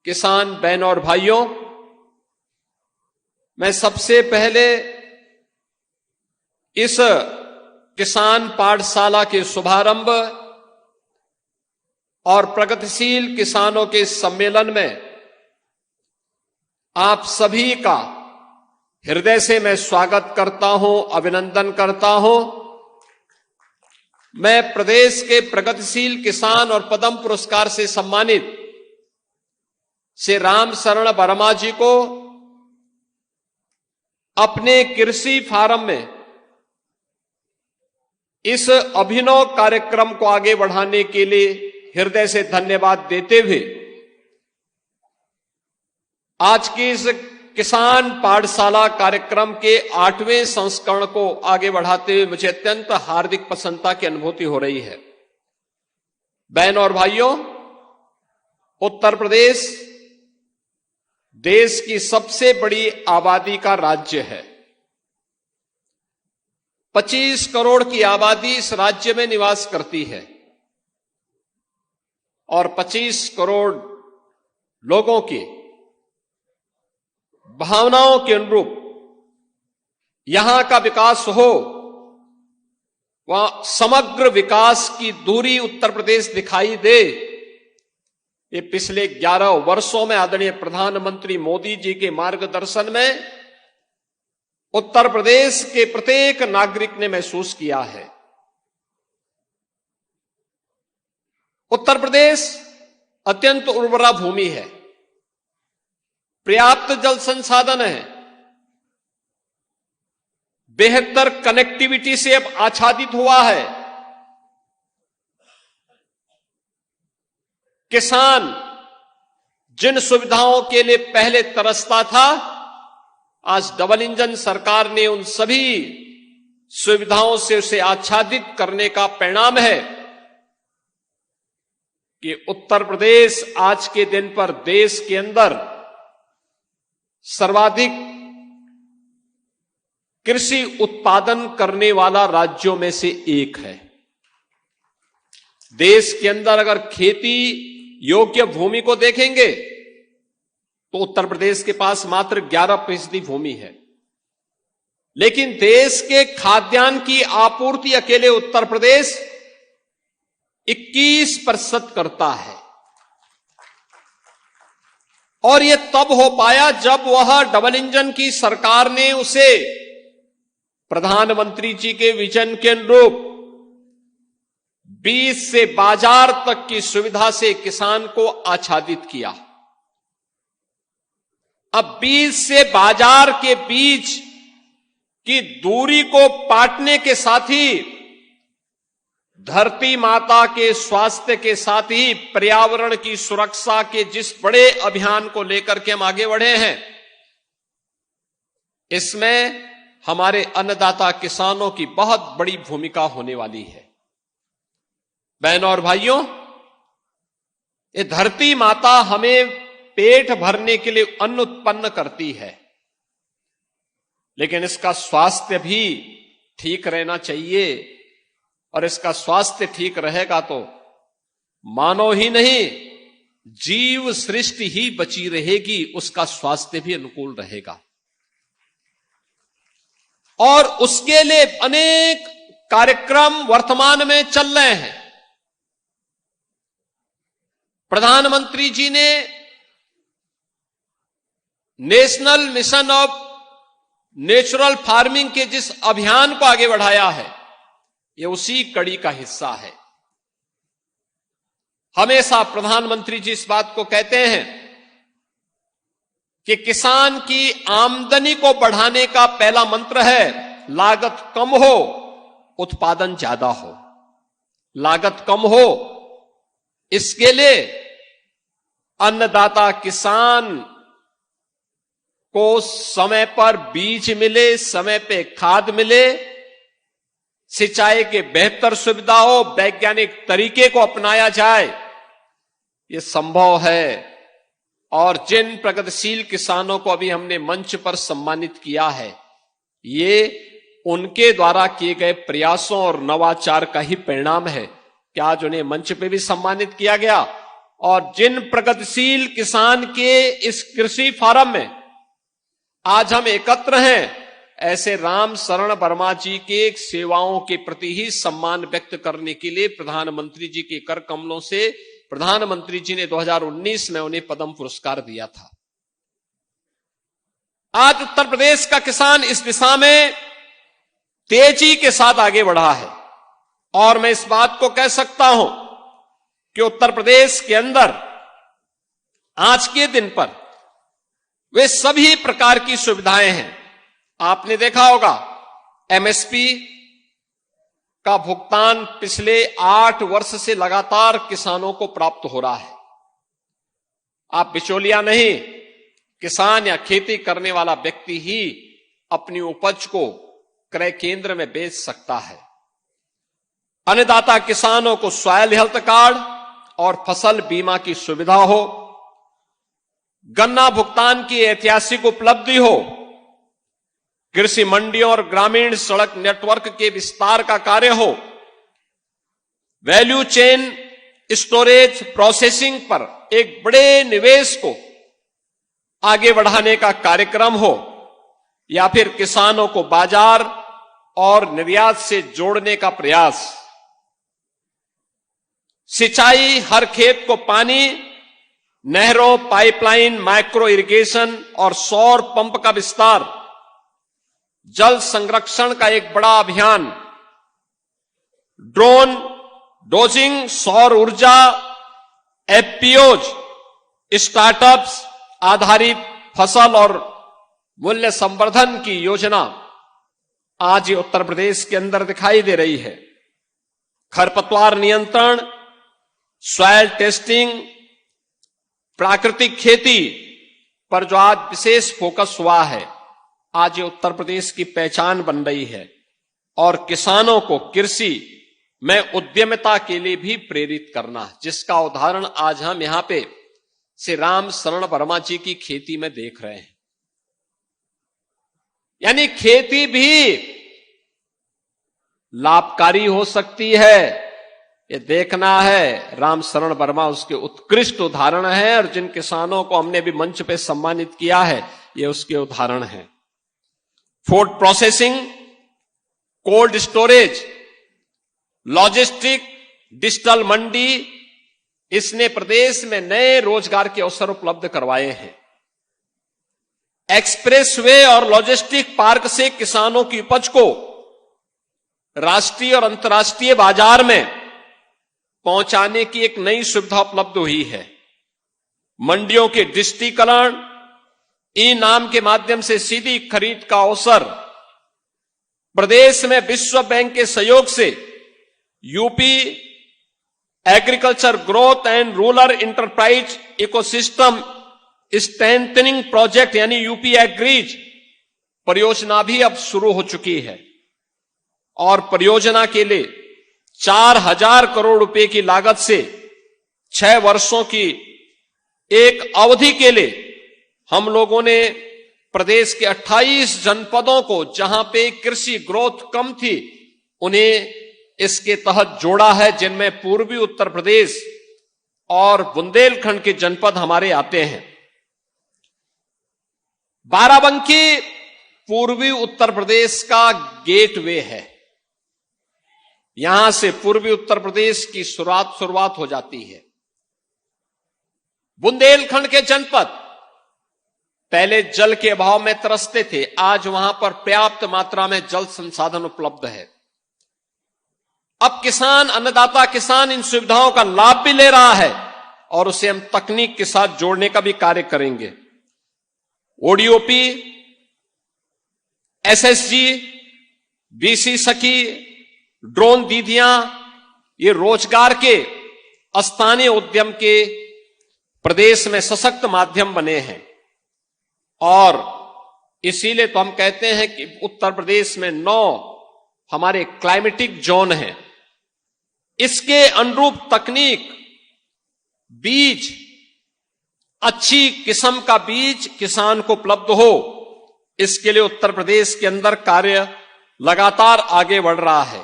किसान बहनों और भाइयों, मैं सबसे पहले इस किसान पाठशाला के शुभारंभ और प्रगतिशील किसानों के सम्मेलन में आप सभी का हृदय से मैं स्वागत करता हूं, अभिनंदन करता हूं। मैं प्रदेश के प्रगतिशील किसान और पद्म पुरस्कार से सम्मानित श्री राम शरण वर्मा जी को अपने कृषि फार्म में इस अभिनव कार्यक्रम को आगे बढ़ाने के लिए हृदय से धन्यवाद देते हुए आज की इस किसान पाठशाला कार्यक्रम के 8वें संस्करण को आगे बढ़ाते हुए मुझे अत्यंत हार्दिक प्रसन्नता की अनुभूति हो रही है। बहनों और भाइयों, उत्तर प्रदेश देश की सबसे बड़ी आबादी का राज्य है। 25 करोड़ की आबादी इस राज्य में निवास करती है और 25 करोड़ लोगों की भावनाओं के अनुरूप यहां का विकास हो, वहां समग्र विकास की दूरी उत्तर प्रदेश दिखाई दे। ये पिछले 11 वर्षों में आदरणीय प्रधानमंत्री मोदी जी के मार्गदर्शन में उत्तर प्रदेश के प्रत्येक नागरिक ने महसूस किया है। उत्तर प्रदेश अत्यंत उर्वरा भूमि है, पर्याप्त जल संसाधन है, बेहतर कनेक्टिविटी से अब आच्छादित हुआ है। किसान जिन सुविधाओं के लिए पहले तरसता था, आज डबल इंजन सरकार ने उन सभी सुविधाओं से उसे आच्छादित करने का परिणाम है कि उत्तर प्रदेश आज के दिन पर देश के अंदर सर्वाधिक कृषि उत्पादन करने वाला राज्यों में से एक है। देश के अंदर अगर खेती योग्य भूमि को देखेंगे तो उत्तर प्रदेश के पास मात्र 11% भूमि है, लेकिन देश के खाद्यान्न की आपूर्ति अकेले उत्तर प्रदेश 21% करता है। और यह तब हो पाया जब वह डबल इंजन की सरकार ने उसे प्रधानमंत्री जी के विजन के अनुरूप बीज से बाजार तक की सुविधा से किसान को आच्छादित किया। अब बीज से बाजार के बीच की दूरी को पाटने के साथ ही धरती माता के स्वास्थ्य के साथ ही पर्यावरण की सुरक्षा के जिस बड़े अभियान को लेकर के हम आगे बढ़े हैं, इसमें हमारे अन्नदाता किसानों की बहुत बड़ी भूमिका होने वाली है। बहनों और भाइयों, ये धरती माता हमें पेट भरने के लिए अन्न उत्पन्न करती है, लेकिन इसका स्वास्थ्य भी ठीक रहना चाहिए। और इसका स्वास्थ्य ठीक रहेगा तो मानव ही नहीं, जीव सृष्टि ही बची रहेगी, उसका स्वास्थ्य भी अनुकूल रहेगा। और उसके लिए अनेक कार्यक्रम वर्तमान में चल रहे हैं। प्रधानमंत्री जी ने national mission of natural farming के जिस अभियान को आगे बढ़ाया है, ये उसी कड़ी का हिस्सा है। हमेशा प्रधानमंत्री जी इस बात को कहते हैं कि किसान की आमदनी को बढ़ाने का पहला मंत्र है लागत कम हो, उत्पादन ज्यादा हो। लागत कम हो, इसके लिए अन्नदाता किसान को समय पर बीज मिले, समय पे खाद मिले, सिंचाई के बेहतर सुविधा हो, वैज्ञानिक तरीके को अपनाया जाए, ये संभव है। और जिन प्रगतिशील किसानों को अभी हमने मंच पर सम्मानित किया है, ये उनके द्वारा किए गए प्रयासों और नवाचार का ही परिणाम है कि आज उन्हें मंच पे भी सम्मानित किया गया और जिन प्रगतिशील किसान के इस कृषि फोरम में आज हम एकत्र हैं, ऐसे राम शरण वर्मा जी के सेवाओं के प्रति ही सम्मान व्यक्त करने के लिए प्रधानमंत्री जी के कर कमलों से प्रधानमंत्री जी ने 2019 में उन्हें पद्म पुरस्कार दिया था। आज उत्तर प्रदेश का किसान इस दिशा में तेजी के साथ आगे बढ़ा है और मैं इस बात को कह सकता हूं कि उत्तर प्रदेश के अंदर आज के दिन पर वे सभी प्रकार की सुविधाएं हैं। आपने देखा होगा एमएसपी का भुगतान पिछले 8 वर्ष से लगातार किसानों को प्राप्त हो रहा है। आप बिचौलिया नहीं, किसान या खेती करने वाला व्यक्ति ही अपनी उपज को क्रय केंद्र में बेच सकता है। अन्नदाता किसानों को सॉइल हेल्थ कार्ड और फसल बीमा की सुविधा हो, गन्ना भुगतान की ऐतिहासिक उपलब्धि हो, कृषि मंडियों और ग्रामीण सड़क नेटवर्क के विस्तार का कार्य हो, वैल्यू चेन स्टोरेज प्रोसेसिंग पर एक बड़े निवेश को आगे बढ़ाने का कार्यक्रम हो, या फिर किसानों को बाजार और निर्यात से जोड़ने का प्रयास। सिंचाई, हर खेत को पानी, नहरों, पाइपलाइन, माइक्रो इरिगेशन और सौर पंप का विस्तार, जल संरक्षण का एक बड़ा अभियान, ड्रोन डोजिंग, सौर ऊर्जा, एफपीओज, स्टार्टअप्स आधारित फसल और मूल्य संवर्धन की योजना आज उत्तर प्रदेश के अंदर दिखाई दे रही है। खरपतवार नियंत्रण, सॉइल टेस्टिंग, प्राकृतिक खेती पर जो आज विशेष फोकस हुआ है, आज ये उत्तर प्रदेश की पहचान बन रही है और किसानों को कृषि में उद्यमिता के लिए भी प्रेरित करना, जिसका उदाहरण आज हम यहां पे श्री राम शरण वर्मा जी की खेती में देख रहे हैं। यानी खेती भी लाभकारी हो सकती है, ये देखना है। राम शरण वर्मा उसके उत्कृष्ट उदाहरण है और जिन किसानों को हमने भी मंच पे सम्मानित किया है, ये उसके उदाहरण हैं। Food processing, cold storage, logistic, digital mandi, इसने प्रदेश में नए रोजगार के अवसर उपलब्ध करवाए हैं। एक्सप्रेसवे और लॉजिस्टिक पार्क से किसानों की उपज को राष्ट्रीय और अंतर्राष्ट्रीय बाजार में पहुंचाने की एक नई सुविधा उपलब्ध हुई है। मंडियों के डिजिटीकरण, ई नाम के माध्यम से सीधी खरीद का अवसर, प्रदेश में विश्व बैंक के सहयोग से UP agriculture growth and rural enterprise ecosystem strengthening project यानी यूपी एग्रीज परियोजना भी अब शुरू हो चुकी है और परियोजना के लिए 4000 करोड़ रुपए की लागत से 6 वर्षों की एक अवधि के लिए हम लोगों ने प्रदेश के 28 जनपदों को, जहां पे कृषि ग्रोथ कम थी, उन्हें इसके तहत जोड़ा है, जिनमें पूर्वी उत्तर प्रदेश और बुंदेलखंड के जनपद हमारे आते हैं। बाराबंकी पूर्वी उत्तर प्रदेश का गेटवे है। यहां से पूर्वी उत्तर प्रदेश की शुरुआत हो जाती है। बुंदेलखंड के जनपद पहले जल के अभाव में तरसते थे, आज वहां पर पर्याप्त मात्रा में जल संसाधन उपलब्ध है। अब किसान, अन्नदाता किसान इन सुविधाओं का लाभ भी ले रहा है और उसे हम तकनीक के साथ जोड़ने का भी कार्य करेंगे। ओडीओपी, एसएसजी, बीसी सखी, ड्रोन दीदियां, ये रोजगार के स्थानीय उद्यम के प्रदेश में सशक्त माध्यम बने हैं और इसीलिए तो हम कहते हैं कि उत्तर प्रदेश में 9 हमारे क्लाइमेटिक जोन हैं। इसके अनुरूप तकनीक, बीज, अच्छी किस्म का बीज किसान को उपलब्ध हो, इसके लिए उत्तर प्रदेश के अंदर कार्य लगातार आगे बढ़ रहा है।